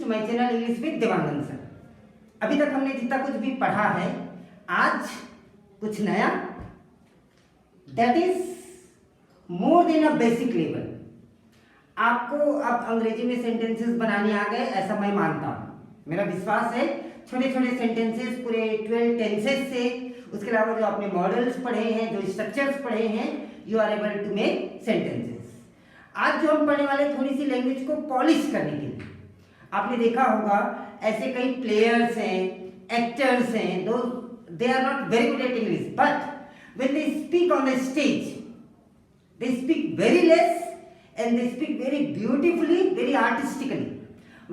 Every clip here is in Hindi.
To my channel English with Devanand sir. अभी तक हमने जितना कुछ भी पढ़ा है, आज कुछ नया, that is more than a basic level. आपको अब अंग्रेजी में सेंटेंसेस बनाने आ गए ऐसा मैं मानता हूँ। मेरा विश्वास है छोटे छोटे सेंटेंसेस पूरे 12 टेंसेस से, उसके अलावा जो आपने मॉडल्स पढ़े हैं, जो स्ट्रक्चर्स पढ़े हैं, you are able to make sentences. आज जो हम पढ़ने वाले थोड़ी सी लैंग्वेज को पॉलिश करने के लिए, आपने देखा होगा ऐसे कई प्लेयर्स हैं, एक्टर्स हैं, though they are not very good at English, but when they speak on the stage they speak very less and they speak very beautifully, very artistically.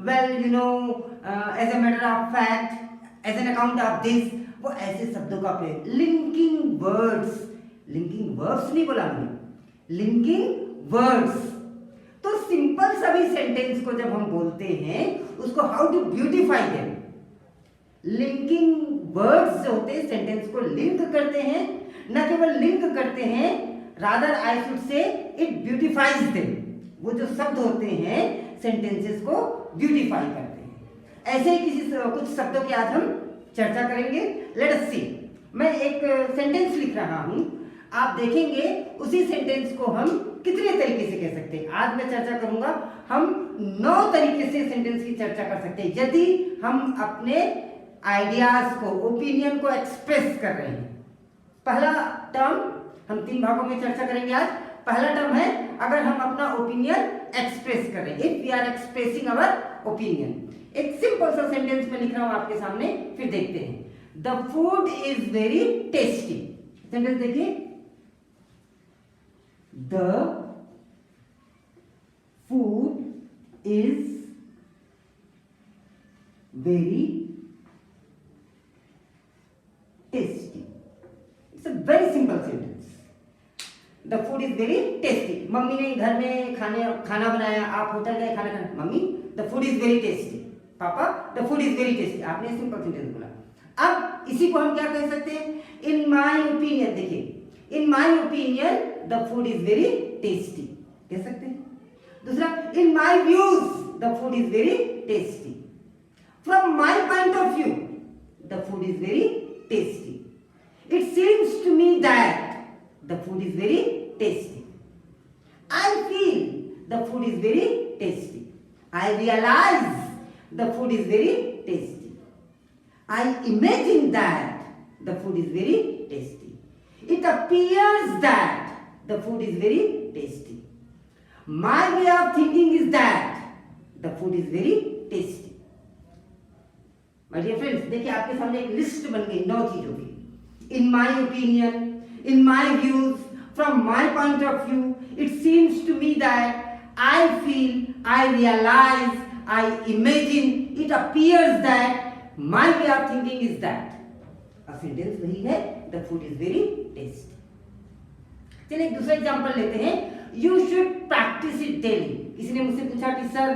Well, you know, as a matter of fact, as an account of this, वो ऐसे शब्दों का प्रयोग, linking words, linking verbs नहीं बोला मैंने, linking words। तो सिंपल सभी सेंटेंस को जब हम बोलते हैं उसको how to beautify them, linking words जो होते हैं सेंटेंस को लिंक करते हैं, न केवल लिंक करते हैं, rather I should say it beautifies them। वो जो शब्द होते हैं सेंटेंसेस को ब्यूटीफाई करते हैं। ऐसे ही कुछ शब्दों की आज हम चर्चा करेंगे। लेट अस सी, मैं एक सेंटेंस लिख रहा हूं, आप देखेंगे उसी सेंटेंस को हम कितने तरीके से कह सकते हैं। आज मैं चर्चा करूंगा, हम 9 तरीके से सेंटेंस की चर्चा कर सकते हैं यदि हम अपने आइडियाज को, ओपिनियन को एक्सप्रेस कर रहे हैं। पहला टर्म हम 3 भागों में चर्चा करेंगे आज। पहला टर्म है अगर हम अपना ओपिनियन एक्सप्रेस कर रहे हैं, if we are expressing our opinion. एक सिंपल सा सेंटेंस में लिख रहा हूं आपके सामने, फिर देखते हैं। The food is very tasty. Sentence देखिए, the food is very tasty. It's a very simple sentence. The food is very tasty. Mummy ने घर में खाना बनाया, आप होटल गए खाना खाने, mummy the food is very tasty, papa the food is very tasty. आपने सिंपल सेंटेंस बोला। अब इसी को हम क्या कह सकते हैं, इन माई ओपिनियन। देखिए, in my opinion the food is very tasty कह सकते हैं। दूसरा, in my views the food is very tasty. From my point of view the food is very tasty. It seems to me that the food is very tasty. I feel the food is very tasty. I realize the food is very tasty. I imagine that the food is very tasty. It appears that the food is very tasty. My way of thinking is that the food is very tasty. My dear friends, देखिए आपके सामने एक लिस्ट बन गई 9 चीजों की। In my opinion, in my views, from my point of view, it seems to me that, I feel, I realize, I imagine, it appears that, my way of thinking is that। अब सेंटेंस वही है, the food is very tasty। चलिए एक दूसरा एग्जांपल लेते हैं। You should practice it daily। किसी ने मुझसे पूछा कि सर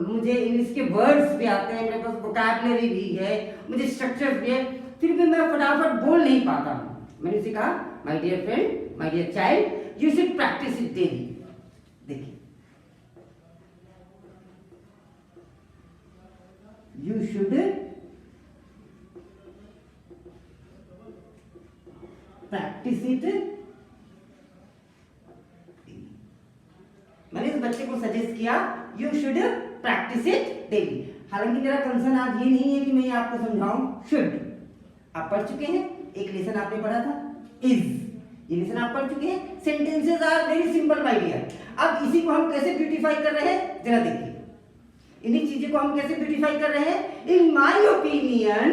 मुझे इंग्लिश के वर्ड्स भी आते हैं, मेरे पास वोकैबुलरी भी है, मुझे स्ट्रक्चर भी है, फिर भी मैं फटाफट बोल नहीं पाता हूँ। मैंने उसे कहा, my dear friend, my dear child, you should practise it daily. देखिए, यू शुड प्रैक्टिस इट। मैंने इस बच्चे को सजेस्ट किया, you should practise it daily. हालांकि मेरा कंसर्न आज ये नहीं है कि मैं आपको समझाऊं शुड। आप पढ़ चुके हैं, एक लेसन आपने पढ़ा था इज, ये लेसन आप पढ़ चुके हैं। Sentences are very simple my dear. अब इसी को हम कैसे ब्यूटीफाई कर रहे हैं, जरा देखिए। इन्हीं चीजों को हम कैसे ब्यूटीफाई कर रहे हैं। In my opinion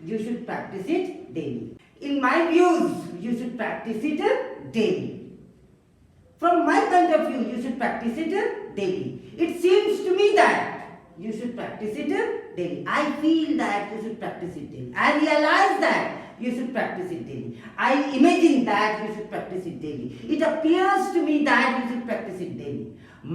you should practise it daily. In my views you should practise it daily. From my point of view you should practise it daily. It seems to me that you should practice it daily. I feel that you should practice it daily. I realize that you should practice it daily. I imagine that you should practice it daily. It appears to me that you should practice it daily.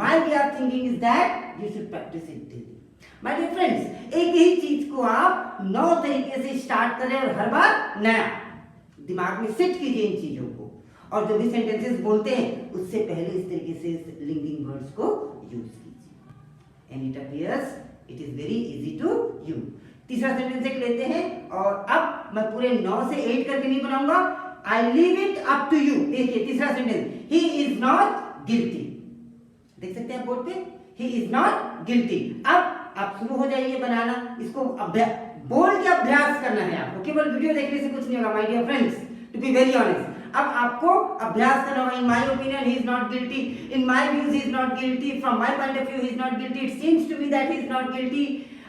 My way of thinking is that you should practice it daily. My dear friends, एक ही चीज को आप 9 तरीके से स्टार्ट करें और हर बार नया दिमाग में सेट कीजिए इन चीजों को। और जो भी सेंटेंसेस बोलते हैं उससे पहले इस तरीके से लिंकिंग वर्ड्स को यूज कीजिए। and it appears it is very easy to you. तीसरा सेंटेंस एक लेते हैं और अब मैं पूरे 9 से 8 करके नहीं बनाऊंगा, I leave it up to you. देखिए तीसरा sentence, he is not guilty, देख सकते हैं बोर्ड पे, ही इज नॉट गिल्टी। अब आप शुरू हो जाइए बनाना, इसको बोल के अभ्यास करना है आपको, केवल वीडियो देखने से कुछ नहीं होगा my dear friends, to be very honest. अब आपको अभ्यास करना होगा। In my opinion he is not guilty, in my views he is not guilty, from my point of view he is not guilty, it seems to me that he is not guilty,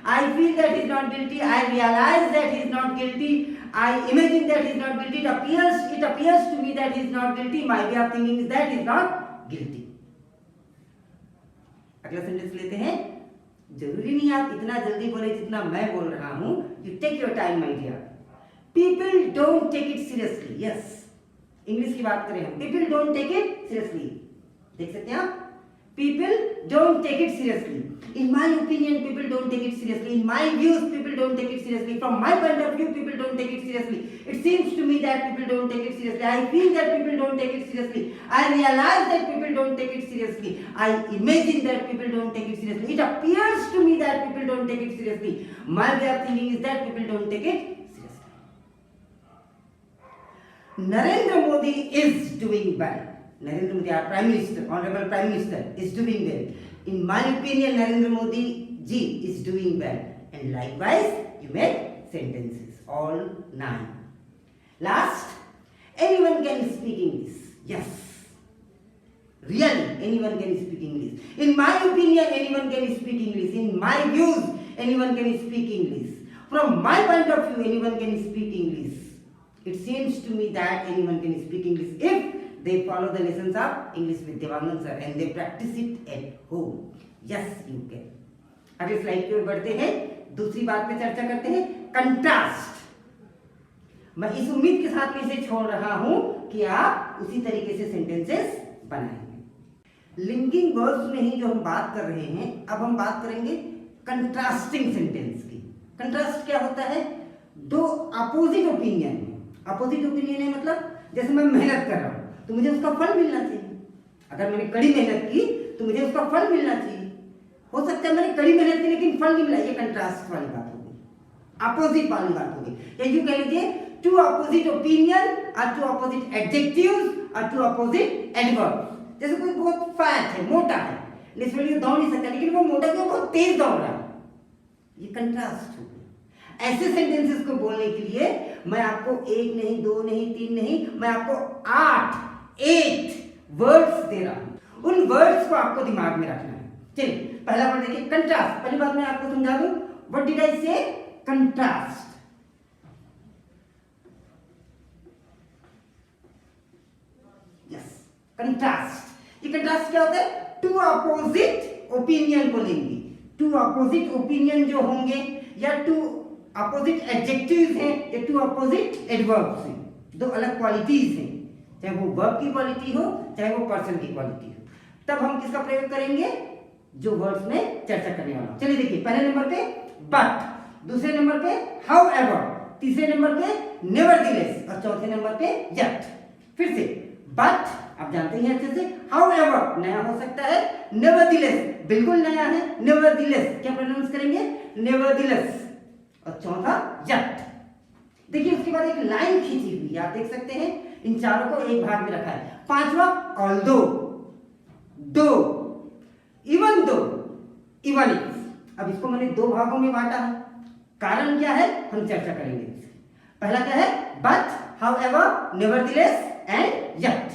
I feel that he is not guilty, I realize that he is not guilty, I imagine that he is not guilty, it appears to me that he is not guilty, my way of thinking is that he is not guilty. अगला सेंटेंस लेते हैं। जरूरी नहीं आप इतना जल्दी बोले जितना मैं बोल रहा हूं, you take your time my dear. People don't take it seriously. Yes, English की बात करें हम, people don't take it seriously, देख सकते हैं आप, people don't take it seriously. In my opinion, people don't take it seriously. In my views, people don't take it seriously. From my point of view, people don't take it seriously. It seems to me that people don't take it seriously. I feel that people don't take it seriously. I realize that people don't take it seriously. I imagine that people don't take it seriously. It appears to me that people don't take it seriously. My way of thinking is that people don't take it seriously. Narendra Modi is doing well. Narendra Modi, our Prime Minister, Honorable Prime Minister, is doing well. In my opinion, Narendra Modi ji is doing well. And likewise, you make sentences, all 9. Last, anyone can speak English. Yes. Really, anyone can speak English. In my opinion, anyone can speak English. In my views, anyone can speak English. From my point of view, anyone can speak English. It seems to me that anyone can speak English if they follow the lessons of English with Devangan sir and they practice it at home. Yes, you can. अगले स्लाइड की ओर बढ़ते हैं, दूसरी बात पे चर्चा करते हैं, कंट्रास्ट। मैं इस उम्मीद के साथ में इसे छोड़ रहा हूं कि आप उसी तरीके से सेंटेंसेस बनाएंगे। लिंकिंग वर्ब्स में ही जो हम बात कर रहे हैं, अब हम बात करेंगे कंट्रास्टिंग सेंटेंस की। कंट्रास्ट क्या होता है? दो अपोजिट ओपिनियन। अपोजिट ओपिनियन है मतलब जैसे मैं मेहनत कर रहा हूं तो मुझे उसका फल मिलना चाहिए। अगर मैंने कड़ी मेहनत की तो मुझे उसका फल मिलना चाहिए। हो सकता है मैंने कड़ी मेहनत की लेकिन फल नहीं मिला, ये कंट्रास्ट वाली बात हो गई, अपोजिट वाली बात हो गई। या यूं कह लीजिए टू अपोजिट ओपिनियन और टू अपोजिट एडजेक्टिव्स और टू अपोजिट एडवर्ब्स। जैसे कोई बहुत फैट है, मोटा है, नेचुरली दौड़ नहीं सकता, लेकिन वो मोटा क्यों, बहुत तेज दौड़ रहा है, ये कंट्रास्ट हो गया। ऐसे सेंटेंसेस को बोलने के लिए मैं आपको 1 नहीं, 2 नहीं, 3 नहीं, मैं आपको 8 वर्ड्स दे रहा हूं। उन वर्ड्स को आपको दिमाग में रखना है। चलिए पहला वर्ड देखिए, कंट्रास्ट। पहली बात मैं आपको समझा दूं, व्हाट डिड आई से? कंट्रास्ट। Yes, contrast. ये कंट्रास्ट क्या होता है? टू अपोजिट ओपिनियन को लेंगे। टू अपोजिट ओपिनियन जो होंगे, या टू अपोजिट एडजेक्टिव्स हैं, या टू अपोजिट एडवर्ब्स हैं, दो अलग क्वालिटीज हैं, चाहे वो वर्ब की क्वालिटी हो चाहे वो पर्सन की क्वालिटी हो। तब हम किसका प्रयोग करेंगे? जो वर्ड्स में चर्चा करने वाला। चलिए देखिए, पहले नंबर पे बट, दूसरे नंबर पे हाउएवर, तीसरे नंबर पे नेवरदीलेस और चौथे नंबर पे येट। फिर से बट आप जानते हैं अच्छे से, हाउएवर नया हो सकता है, नेवरदीलेस बिल्कुल नया है, नेवरदीलेस क्या प्रोनाउंस करेंगे? नेवरदीलेस, और चौथा येट। देखिए उसके बाद एक लाइन खींची हुई आप देख सकते हैं, इन चारों को एक भाग में रखा है। पांचवा ऑल्दो, दो, इवन दो, इवन इफ। अब इसको मैंने दो भागों में बांटा है, कारण क्या है हम चर्चा करेंगे। पहला क्या है? But, however, nevertheless and yet.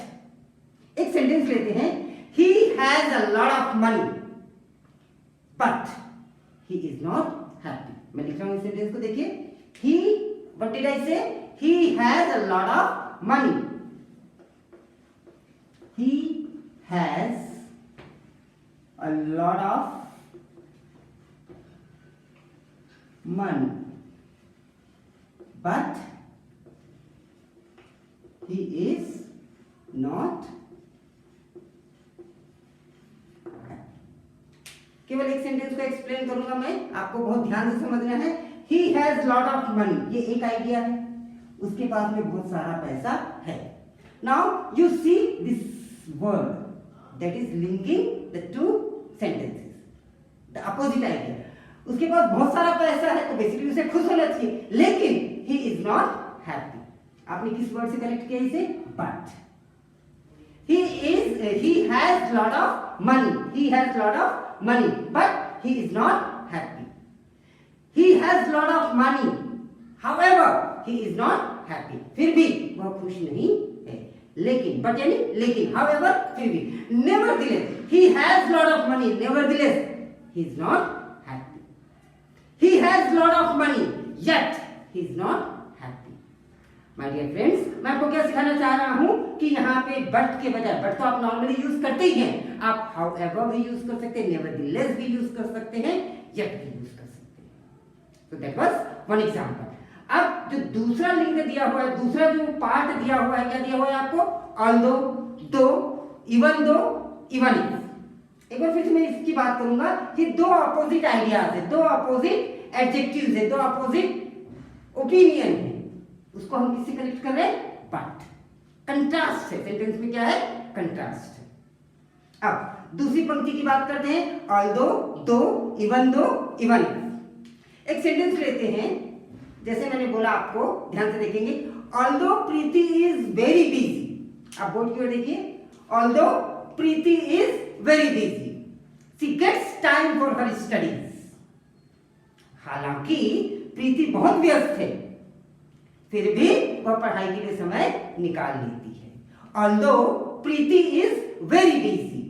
एक सेंटेंस लेते हैं, he has a lot of money but he is not happy. मैं लिख रहा हूं इस सेंटेंस को, देखिए, ही, व्हाट डिड आई से? ही has a lot of money, he has a lot of money but he is not केवल एक सेंटेंस को एक्सप्लेन करूंगा मैं, आपको बहुत ध्यान से समझना है। he has lot of money, ये एक आइडिया है, उसके पास में बहुत सारा पैसा है। now you see this word that is linking the two sentences. The उसके पास बहुत सारा पैसा है तो बेसिकली उसे खुश होना चाहिए, लेकिन ही इज नॉट हैप्पी। आपने किस वर्ड से कनेक्ट किया इसे? But. he has lot of money but he is not happy. He has lot of money, however he is not happy. फिर भी वह खुश नहीं है। लेकिन, बट यानी लेकिन, however फिर भी, nevertheless he has lot of money, nevertheless he is not happy. He has lot of money yet he is not happy. My dear friends, मैं आपको क्या सिखाना चाह रहा हूं कि यहाँ पे बट के बजाय, बट तो आप नॉर्मली यूज करते ही हैं, आप हाउएवर भी यूज कर सकते हैं, नेवरदलेस भी यूज कर सकते हैं, येट भी यूज कर सकते हैं। तो दैट वाज वन एग्जांपल। अब जो दूसरा लिंक दिया हुआ है, दूसरा जो पार्ट दिया हुआ है, क्या दिया हुआ है आपको? ऑल्दो, दो, इवन दो, इवन इफ। एक बार फिर से मैं इसकी बात करूंगा कि दो अपोजिट आइडियाज है, दो अपोजिट एडजेक्टिव्स है, दो अपोजिट ओपिनियन है, उसको हम किससे कनेक्ट कर रहे हैं? बट। कंट्रास्ट है, सेंटेंस में क्या है? कंट्रास्ट है। अब दूसरी पंक्ति की बात करते हैं, ऑल्दो, दो, इवन, एक सेंटेंस लेते हैं, जैसे मैंने बोला आपको ध्यान से देखेंगे, although Preeti is very busy. आप बोर्ड की ओर देखिए, although Preeti is very busy she gets time for her studies. हालांकि प्रीति बहुत व्यस्त है, फिर भी वह पढ़ाई के लिए समय निकाल लेती है। Although Preeti is very busy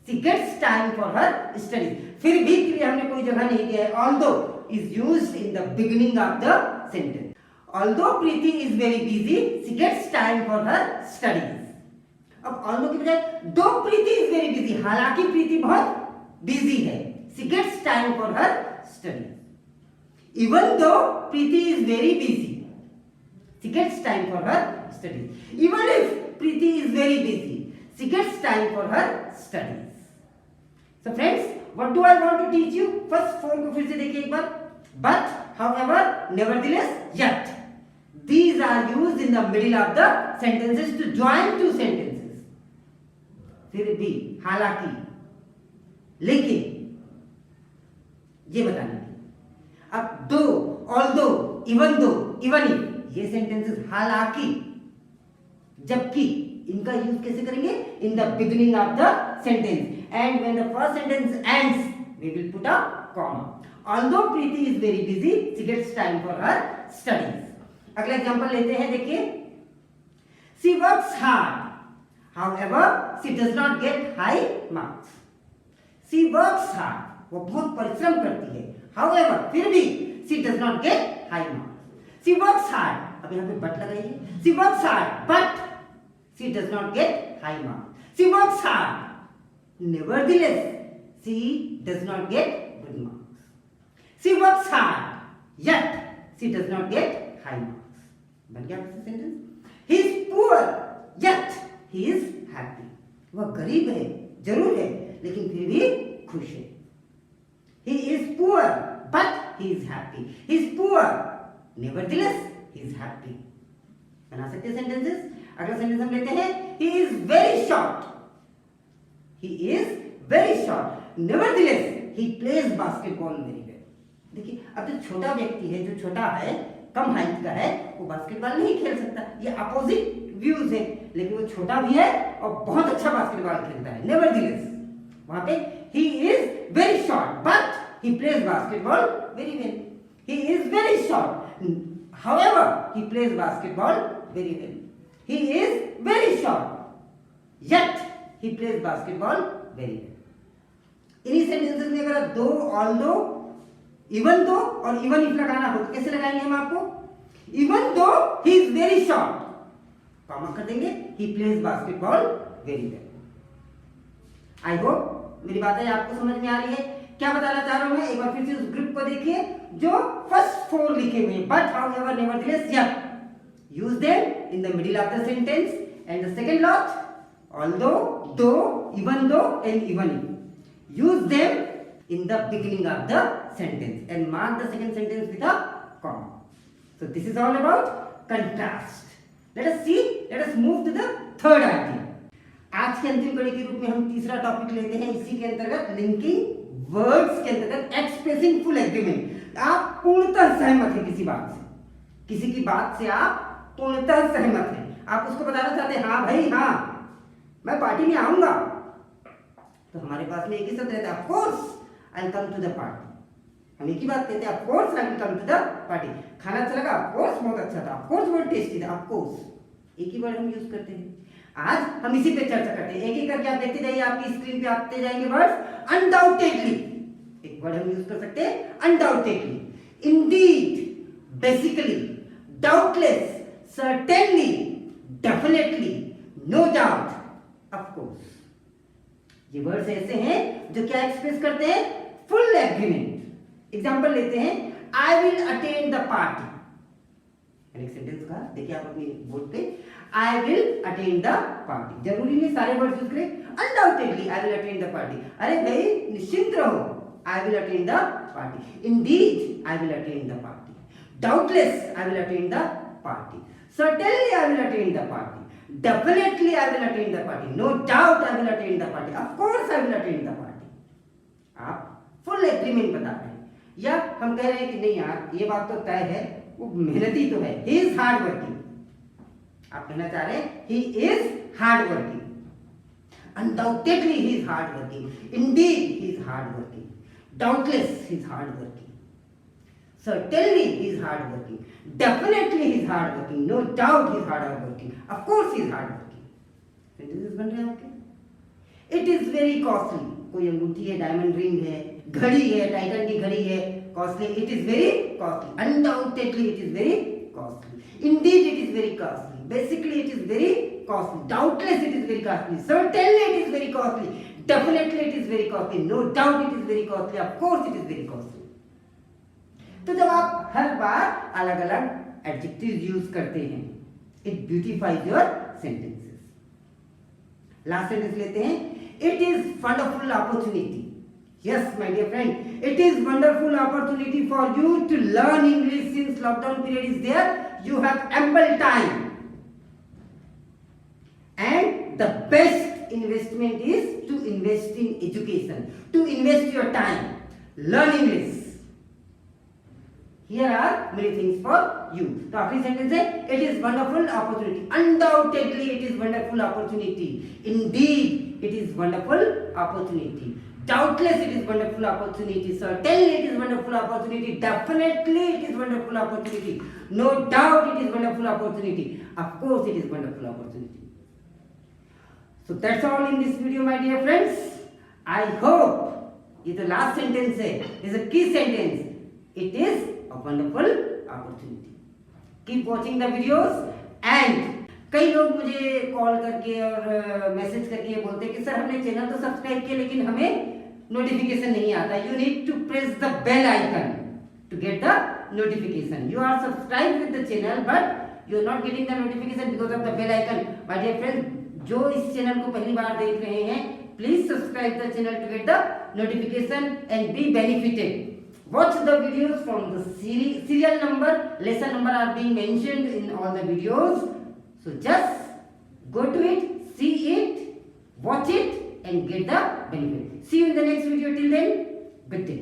she gets time for her studies. फिर भी के लिए हमने कोई जगह नहीं दिया है। Although is used in the beginning of the sentence. Although Preeti is very busy she gets time for her studies. अब ऑल्दो की बजाय दो प्रीति इज वेरी बिजी, हालांकि प्रीति बहुत बिजी है, she gets time for her studies. Even though Preeti is very busy she gets time for her studies. Even if Preeti is very busy, she gets time for her studies. So friends, what do I want to teach you? First form को फिर से देखिए एक बार, but, however, nevertheless, yet. These are used in the middle of the sentences to join two sentences. फिर भी, हालांकि, लेकिन, ये बताना है। अब दो, although, even though, even if, ये सेंटेंसेस हालांकि, जबकि, इनका यूज कैसे करेंगे? In the beginning of the sentence, and when the first sentence ends we will put a comma. Although Preeti is very busy she gets time for her studies. अगला एग्जांपल लेते हैं, देखिए, she works hard however she does not get high marks. She works hard, वो बहुत परिश्रम करती है, हाउएवर फिर भी she does not get high marks. She works hard, अब यहाँ पे बट लगाइए, she works hard but she does not get high marks. She works hard, nevertheless she does not get good marks. She works hard yet she does not get high marks. बन गया आपका sentence? He is poor yet he is happy. वह गरीब है, जरूर है, लेकिन फिर भी खुश है। He is poor but he is happy. He is poor, nevertheless he is happy. बना सकते हैं सेंटेंसेस। अगला सेंटेंस हम लेते हैं, he is very short. He is very short, nevertheless he plays basketball very well. देखिए, अब जो छोटा व्यक्ति है, जो छोटा है, कम हाइट का है, वो बास्केटबॉल नहीं खेल सकता। ये अपोजिट व्यूज है, लेकिन वो छोटा भी है और बहुत अच्छा बास्केटबॉल खेलता है। nevertheless वहां पे he is very short but he plays basketball very well. He is very short, however he plays basketball very well. He is very short yet he plays basketball very well. इन्हीं सेंटेंसेस में अगर दो, ऑल्दो, इवन दो और इवन इफ लगाना हो तो कैसे लगाएंगे हम आपको? Even though he is very short, comma कर देंगे, he plays basketball very well. I hope मेरी बातें आपको समझ में आ रही है। क्या बताना चाह रहा हूं मैं? एक बार फिर से उस ग्रुप को देखिए जो फर्स्ट फोर लिखे हुए हैं, but, however, nevertheless, yet. Use them in the middle of the sentence, and the second lot, although, though, even though and even if. Use them in the beginning of the sentence and mark the second sentence with a comma. So this is all about contrast. Let us move to the third idea. आज के अंतिम कड़ी के रूप में हम तीसरा टॉपिक लेते हैं इसी के अंतर्गत लिंकिंग वर्ड्स के अंतर्गत एक्सप्रेसिंग फुल एग्रीमेंट। आप पूर्णतः सहमत हैं किसी बात से, किसी की बात से आप पूर्णतः सहमत हैं, आप उसको बताना चाहते हैं हाँ भाई हाँ मैं पार्टी में आऊंगा, तो हमारे पास में एक ही शब्द रहता है of course I will come to the party. हम एक ही बात कहते हैं of course I will come to the party. खाना अच्छा लगा, ऑफ कोर्स बहुत अच्छा था, ऑफ कोर्स बहुत टेस्टी था, ऑफ कोर्स, एक ही वर्ड हम यूज करते हैं। आज हम इसी पे चर्चा करते हैं, एक एक करके आप देखते जाइए, आपकी स्क्रीन पे आते जाएंगे वर्ड्स। अनडाउटेडली एक वर्ड हम यूज कर सकते हैं undoubtedly, indeed, basically, doubtless, certainly, definitely, no doubt, of course. ये वर्ड्स ऐसे हैं जो क्या एक्सप्रेस करते हैं फुल एग्रीमेंट। एग्जांपल लेते हैं, I will attend the party. एक सेंटेंस का देखिए आप अपनी बोर्ड पे, I will attend the party, जरूरी नहीं सारे वर्ड्स यूज करें। Undoubtedly I will attend the party, अरे भाई निश्चिंत रहो, I will attend the party. Indeed I will attend the party, doubtless I will attend the party, certainly I will attend the party, definitely I will attend the party, no doubt I will attend the party, of course I will attend the party। आप फुल एग्रीमेंट बता रहे हैं, या हम कह रहे हैं कि नहीं यार ये बात तो तय है, वो मेहनती तो है, he is hard working। आप कहना चाह रहे हैं he is hard working, undoubtedly he is hard working, indeed he is hard working, doubtless he is hard working, certainly he is hard working, definitely he is hard working, no doubt he is hard working, of course he is hard working। Sentences बन रहे हैं आपके। It is very costly, कोई अंगूठी है, डायमंड रिंग है, घड़ी है, टाइटन की घड़ी है, costly, it is very costly, undoubtedly it is very costly, indeed it is very costly, basically it is very costly, doubtless it is very costly, certainly it is very costly, definitely it is very costly, no doubt it is very costly, of course it is very costly। तो जब आप हर बार अलग अलग एडजेक्टिव यूज करते हैं, it beautifies your sentences. Last sentence लेते हैं, it is wonderful opportunity, yes my dear friend, it is wonderful opportunity for you to learn English since lockdown period is there, you have ample time and the best investment is to invest in education, to invest your time, learn English. Here are many things for you। तो आखिरी सेंटेंस है, it is wonderful opportunity, undoubtedly it is wonderful opportunity, indeed it is wonderful opportunity, doubtless it is wonderful opportunity, certainly it is wonderful opportunity, definitely it is wonderful opportunity, no doubt it is wonderful opportunity, of course it is wonderful opportunity। So that's all in this video my dear friends। I hope ये तो लास्ट सेंटेंस है, is a key sentence, it is a wonderful opportunity। Keep watching the videos and कई लोग मुझे कॉल करके और मैसेज करके ये बोलते हैं कि सर हमने चैनल तो सब्सक्राइब किया लेकिन हमें नोटिफिकेशन नहीं आता। You need to press the bell icon to get the notification. You are subscribe with the channel but you are not getting the notification because of the bell icon. My dear friend, जो इस चैनल को पहली बार देख रहे हैं, please subscribe the channel to get the notification and be benefited. Watch the videos from the serial number, lesson number are being mentioned in all the videos. So just go to it, see it, watch it and get the benefit. See you in the next video. Till then, good day.